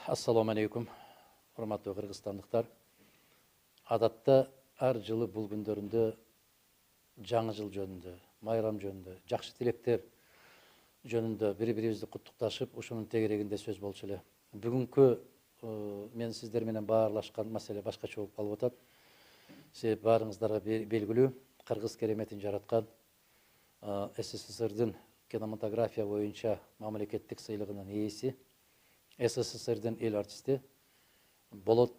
Ассаламу алейкум, урматтуу кыргызстандыктар. Адатта ар жылы бул күндөрүндө жаңы жыл жөнүндө, майрам жөнүндө, жакшы тилектер жөнүндө бири-бирибизди куттукташып, ушунун тегерегинде сөз болчу эле. Бүгүнкү мен сиздер менен баарлашкан маселе башкача болуп калып атат. Себеп баарыңыздарга белгилүү, кыргыз кереметин жараткан СССРдин кинематография боюнча мамлекеттик сыйлыгынын ээси, СССРдин эл артисти Болот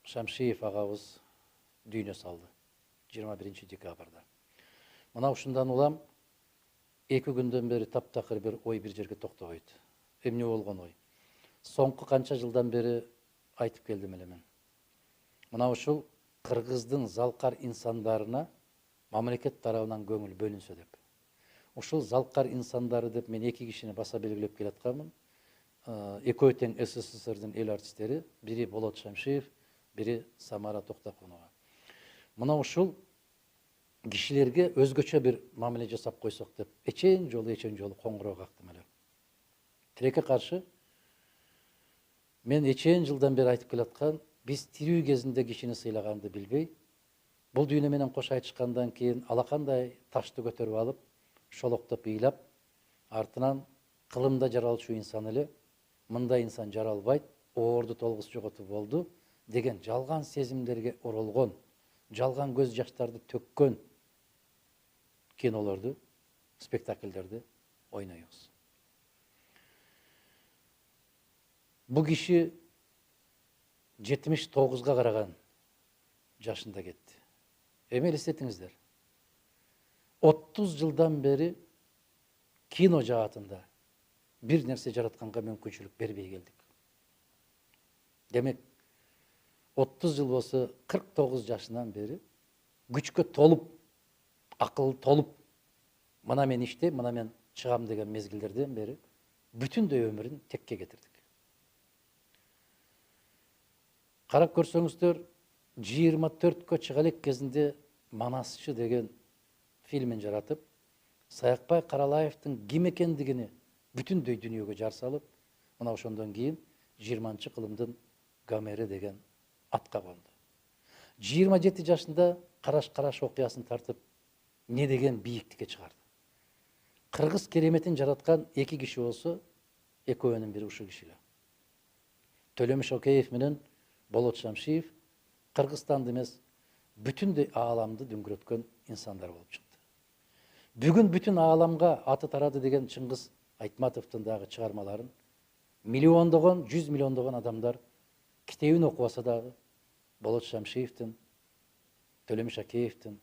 Шамшиев агабыз дүйнө салды 21 декабрда. Мына ушундан улам 2 күндөн бери таптакыр бир ой бир жерге токтобойт. Эмне болгон ой? Соңку канча жылдан бери айтып келдим эле мен. Мына ушул кыргыздын залкар инсандарына мамлекет тарабынан көңүл бөлүнсө деп. Ушул залкар инсандары деп мен 2 кишини баса белгилеп келатканмын. Экөө тең СССРдин эл артисттери, бири Болот Шамшиев, бири Самара Токтокунова. Мына ушул кишилерге өзгөчө бир мамиле жасап койсок деп эчен жолу коңгуроо кактым эле. Тилекке каршы мен эчен жылдан бери айтып келаткан, биз тирүү кезинде кишини сыйлаганды билбей, бул дүйнө менен кош айтышкандан кийин алакандай ташты көтөрүп алып, шолоктоп ыйлап, артынан кылымда жаралчу инсан эле, мындай инсан жаралбайт, оорду толгус жоготуп болду деген жалган сезимдерге оролгон, жалган көз жаштарды төккөн кинолорду, спектакльдерди ойнойбуз. Бул киши 79-га караган жашында кетти. Эми элестетиңиздер. 30 жылдан бери кино жаатында бир нерсе жаратканга мүмкүнчүлүк бербей келдик. Демек, 30 жыл болсо 49 жашынан бери күчкө толуп, акыл толуп, мына мен иштейм, мына мен чыгам деген мезгилдерден бери бүтүндөй өмүрүн текке кетирдик. Карап көрсөңүздөр, 24кө чыга элек кезинде Манасчы деген фильмин жаратып, Саякбай Каралаевдин ким экендигини бүтүндөй дүйнөгө жар салып, мына ошондон кийин 20 кылымдын Гомери деген атка конду. 27 жашында Караш окуясын тартып, не деген бийиктикке чыгарды. Кыргыз кереметин жараткан 2 киши болсо, экөөнүн бири ушул кишилер. Төлөмүш Океев менен Болот Шамшиев Кыргызстанды эмес, бүтүндөй ааламды дүңгүрөткөн инсандар болуп чыкты. Бүгүн бүтүн ааламга аты тарады деген Чыңгыз Айтматовдун дагы чыгармаларын миллиондогон, 100 миллиондогон адамдар китебин окубаса дагы Болот Шамшиевдин, Төлөмүш Акеевдин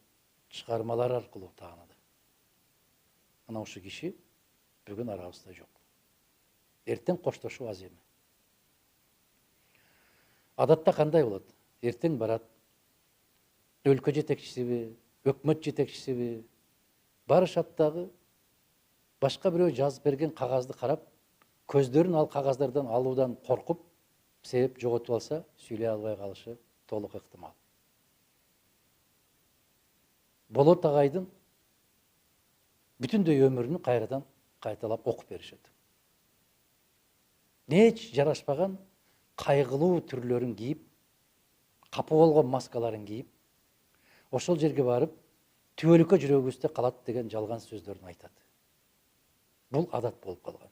чыгармалары аркылуу тааныды. Мына ушул киши бүгүн арабызда жок. Эртең коштошуу аз эми. Адатта кандай болот? Эртең барат, өлкө жетекчисиби, өкмөт жетекчисиби барышат дагы башка бирөө жазып берген кагазды карап, көздөрүн ал кагаздардан алуудан коркуп, себеп жоготуп алса, сүйлөй албай калышы толук ыктымал. Болот агайдын бүтүндөй өмүрүнү кайрадан кайталап окуп беришет. Эч жарашпаган кайгылуу түрлөрүн кийип, капа болгон маскаларын кийип, ошол жерге барып, түбөлүккө жүрөгүбүздө калат деген жалган сөздөрүн айтат. Бул адат болуп калган.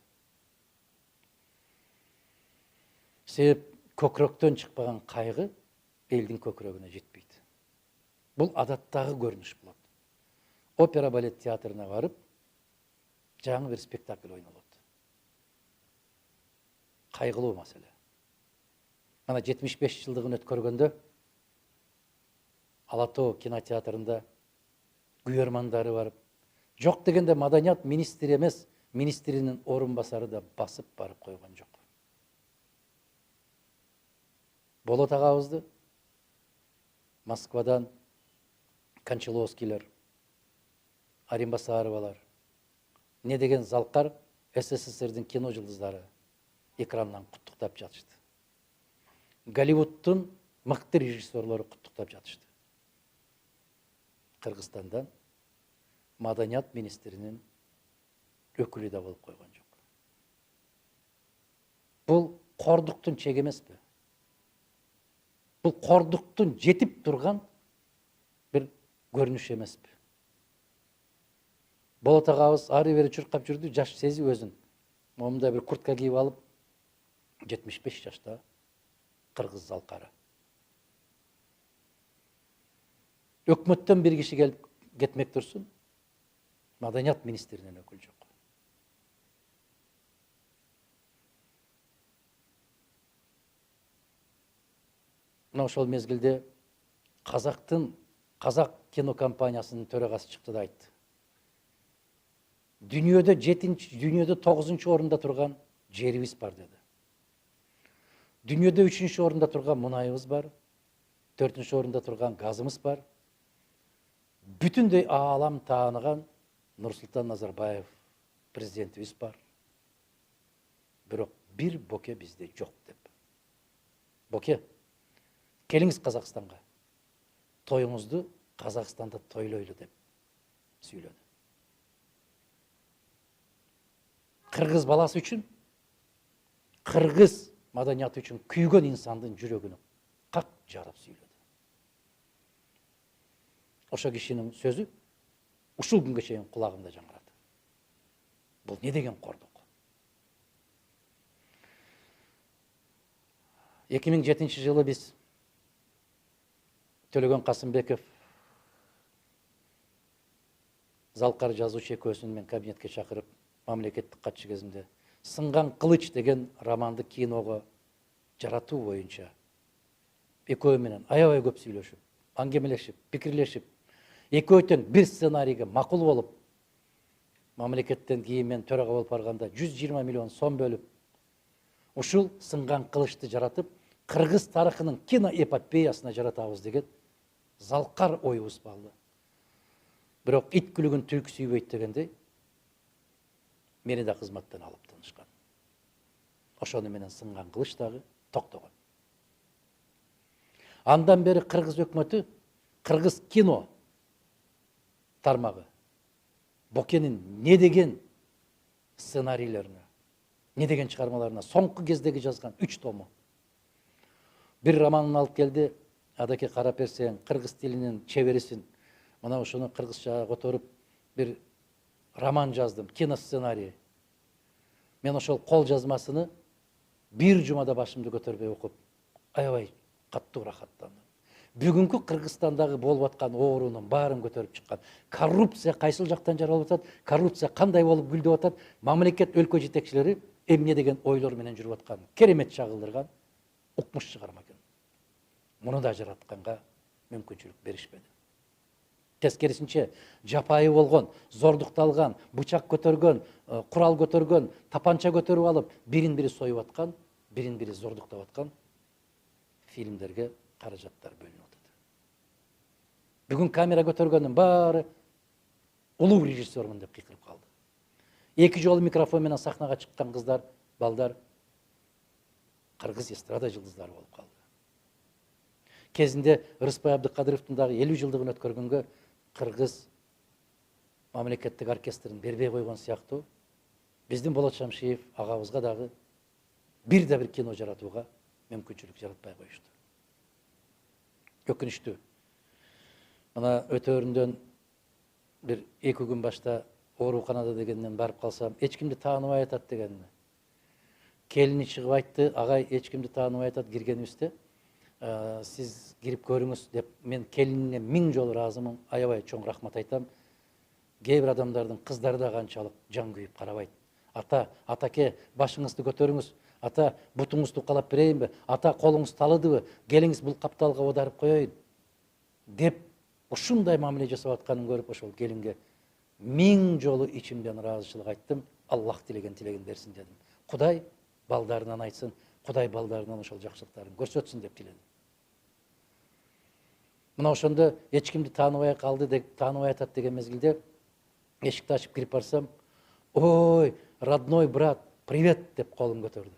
Себеп көкрөктөн чыкпаган кайгы элдин көкрөгүнө жетпейт. Бул адаттагы көрүнүш болот. Опера балет театрына барып, жаңы бир спектакль ойнолот. Кайгылуу маселе. Ана 75 жылдыгын өткөргөндө Ала Тоо кинотеатрында күйөрмандары барып, жок дегенде маданият министри эмес, министринин орун басары да басып барып койгон жок. Болот агабызды Москвадан Кончаловскийлер, Аринбасаровалар, не деген залкар СССРдин кино жылдыздары экрандан куттуктап жатышты. Голливудтун мыкты режиссерлору куттуктап жатышты. Кыргызстандан маданият министринин өкүлү да болуп койгон жок. Бул кордуктун чеги эмеспи? Бул кордуктун жетип турган бир көрүнүш эмеспи? Болот агабыз ары бери чуркап жүрдү, жаш сезип өзүн. Момундай бир куртка кийип алып, 75 жашта кыргыз залкары. Өкмөттөн бир киши келип кетмек турсун, маданият министринен өкүл жок. Мына ошол мезгилде Казак кинокомпаниясынын төрагасы чыкты да айтты. Дүйнөдө 9-нчу орунда турган жерибиз бар деди. Дүйнөдө 3-нчү орунда турган мунайыбыз бар, 4-нчү орунда турган газымыз бар. Бүтүндөй аалам тааныган Нурсултан Назарбаев президентибиз бар. Бирок бир боке бизде жок деп. Боке, келиңиз Казакстанга. Тоюңузду Казакстанда тойлойлу деп сүйлөдү. Кыргыз баласы үчүн, кыргыз маданияты үчүн күйгөн инсандын жүрөгүнө как жарап сүйлөдү. Ошо кишинин сөзү ушул күнгө чейин кулагымда жаңгырат. Бул не деген кордук? 2007 жылы биз Төлөгөн Касымбеков Залкар жазуучу экөөсүн мен кабинетке чакырып, мамлекеттик катчы кезинде Сынган кылыч деген романды киного жаратуу боюнча экөө менен аябай көп сүйлөшүп, аңгемелешип, пикирлешип, экөө тең бир сценарийге макул болуп, мамлекеттен кийин мен төрага болуп барганда 120 миллион сом бөлүп, ушул Сынган кылычты жаратып, кыргыз тарыхынын киноэпопеясына жаратабыз деген залкар оюбуз балды. Бирок ит күлүгүн түлкү сүйбөйт дегендей, мени да кызматтан алып тынышкан. Ошону менен Сынган кылыч дагы токтогон. Андан бери кыргыз өкмөтү, кыргыз кино тармагы Бокенин не деген сценарийлерине, не деген чыгармаларына соңку кездеги жазган 3 тому. Бир романын алып келди, адаке карап берсең, кыргыз тилинин чеберисин, мына ошону кыргызчага которуп бир роман жаздым, кино сценарий. Мен ошол кол жазмасыны бир жумада башымды көтөрбөй окуп, аябай каттуу рахаттандым. Бүгүнкү Кыргызстандагы болуп аткан оорунун баарын көтөрүп чыккан. Коррупция кайсыл жактан жаралып атат, коррупция кандай болуп гүлдөп атат, мамлекет өлкө жетекчилери эмне деген ойлор менен жүрүп аткан, керемет чагылдырган укмуш чыгарма экен. Муну да жаратканга мүмкүнчүлүк беришпеди. Тескерисинче, жапайы болгон, зордукталган, бычак көтөргөн, курал көтөргөн, тапанча көтөрүп алып, бирин-бири союп аткан, бирин-бири зордуктап аткан фильмдерге каражаттар бөлүнүп атат. Бүгүн камера көтөргөндүн баары улуу режиссермун деп кыйкырып калды. 2 жолу микрофон менен сахнага чыккан кыздар, балдар кыргыз эстрада жылдыздары болуп калды. Кезинде Рыспай Абдыкадыровдун дагы 50 жылдыгын өткөргөнгө кыргыз мамлекеттик оркестрин бербей койгон сыяктуу, биздин Болот Шамшиев агабызга дагы бир кино жаратууга мүмкүнчүлүк жаратпай коюшту. Өкүнүчтүү. Мына өтөрүндөн бир 2 күн башта ооруканада дегенден барып калсам, эч кимди тааныбай атат дегенди. Келини чыгып айтты, агай эч кимди тааныбай атат киргенибизде, сиз кирип көрүңүз деп, мен келинине 1000 жолу ыраазымын, аябай чоң рахмат айтам. Кээ бир адамдардын кыздары да канчалык жан күйүп карабайт. Ата, атаке, башыңызды көтөрүңүз. Ата, бутуңузду калап берейинби? Ата, колуңуз талыдыбы? Келиңиз бул капталга оодарып коеюн деп ушундай мамиле жасап атканын көрүп, ошол келинге 1000 жолу ичимден ыраазычылык айттым. Аллах тилеген тилегин берсин дедим. Кудай балдарынан айтсын, Кудай балдарынан ошол жакшылыктарын көрсөтсүн деп тиледим. Мына ошондо эч кимди тааныбай калды деп, тааныбай атат деген мезгилде эшикти ачып кирип барсам, ой, родной брат, привет деп колун көтөрдү.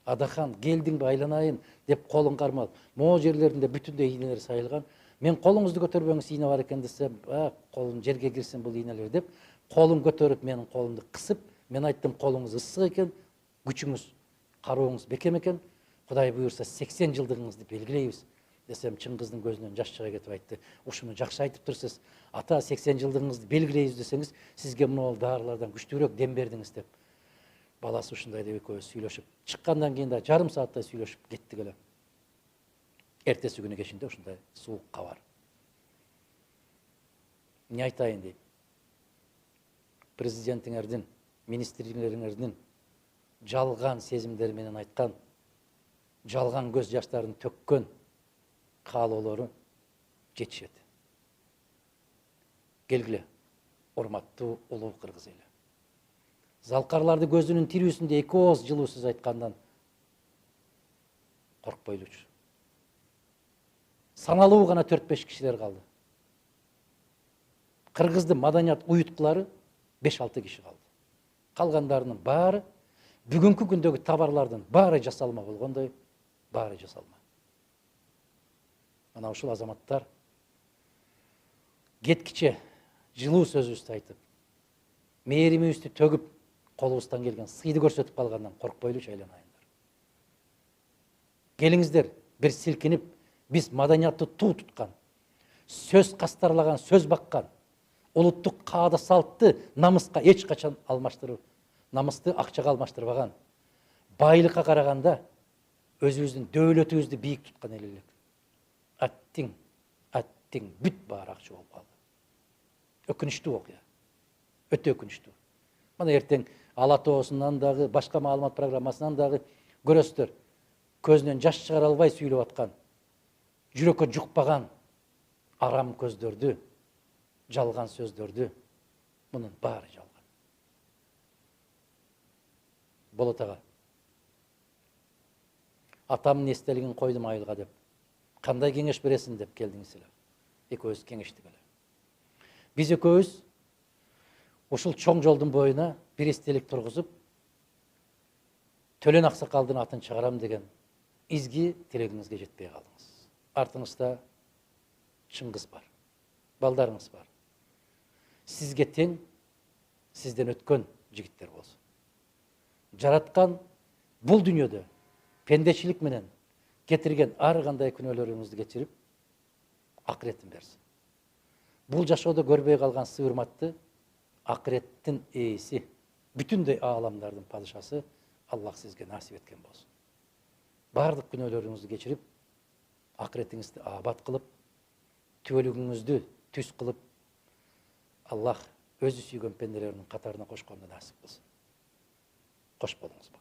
Адахан, келдиңби, айланайын деп колун кармап, могу жерлеринде бүтүндөй ийнелер сайылган. Мен колуңузду көтөрбөңүз, ийне бар экен десем, колун жерге кирсин бул ийнелер деп, колун көтөрүп менин колумду кысып, мен айттым колуңуз ысык экен, күчүңүз карооңуз бекем экен. Кудай буюрса 80 жылдыгыңызды белгилейбиз десем, Чыңгыздын көзүнөн жаш чыга кетип айтты. Ушуну жакшы айтыптырсыз. Ата 80 жылдыгыңызды белгилейбиз десеңиз, сизге мына дарылардан күчтүүрөөк дем бердиңиз деп. Баласы ушундай деп экөөбүз сүйлөшүп, чыккандан кийин да жарым сааттай сүйлөшүп кеттик эле. Эртеси күнү кечинде ушундай суук кабар. Не айтайын дейм? Президентиңердин, министрлериңердин жалган сезимдери менен айткан, жалган көз жаштарын төккөн каалоолору жетишет. Келгиле, урматтуу улуу кыргыз эли. Залкарларды көзүнүн тирүүсүндө 2 ооз жылуу сөз айткандан коркпойлучу. Саналуу гана 4-5 кишилер калды. Кыргыздын маданият уюткулары 5-6 киши калды. Калгандарынын баары бүгүнкү күндөгү товарлардын баары жасалма болгондой, баары жасалма. Мына ушул азаматтар кеткиче жылуу сөзүбүздү айтып, мээримибизди төгүп, колубуздан келген сыйды көрсөтүп калгандан коркпойлучу айланайындар. Келиңиздер, бир силкинип, биз маданиятты туу туткан, сөз кастарлаган, сөз баккан, улуттук каада салтты намыска эч качан алмаштырып, намысты акчага алмаштырбаган, байлыкка караганда өзүбүздүн дөөлөтүбүздү бийик туткан эл элек. Аттиң бүт баары акча болуп калды. Өкүнүчтүү окуя. Өтө өкүнүчтүү. Мына эртең Ала тоосунан дагы, башка маалымат программасынан дагы көрөсүздөр. Көзүнөн жаш чыгара албай сүйлөп аткан, жүрөккө жукпаган арам көздөрдү, жалган сөздөрдү, мунун баары жалган. Болот ага, атамдын эстелигин койдум айылга деп, кандай кеңеш бересиң деп келдиңиз эле. Экөөбүз кеңештик эле. Биз экөөбүз ушул чоң жолдун боюна бир эстелик тургузуп, Төлөн Аксакалдын атын чыгарам деген изги тилегиңизге жетпей калдыңыз. Артыңызда Чыңгыз бар, балдарыңыз бар. Сизге тең, сизден өткөн жигиттер болсун. Жараткан бул дүйнөдө пендечилик менен кетирген ар кандай күнөөлөрүңүздү кечирип, акыретін берсин. Бул жашоодо көрбөй калган сыйырматты акыреттин ээси, бүтүндөй ааламдардын падышасы Аллах сизге насип эткен болсун. Бардык күнөөлөрүңүздү кечирип, акыретиңизди абат кылып, түбөлүгүңүздү түз кылып, Аллах өзү сүйгөн пенделеринин катарына кошконду насип кылсын. Кош болуңуз.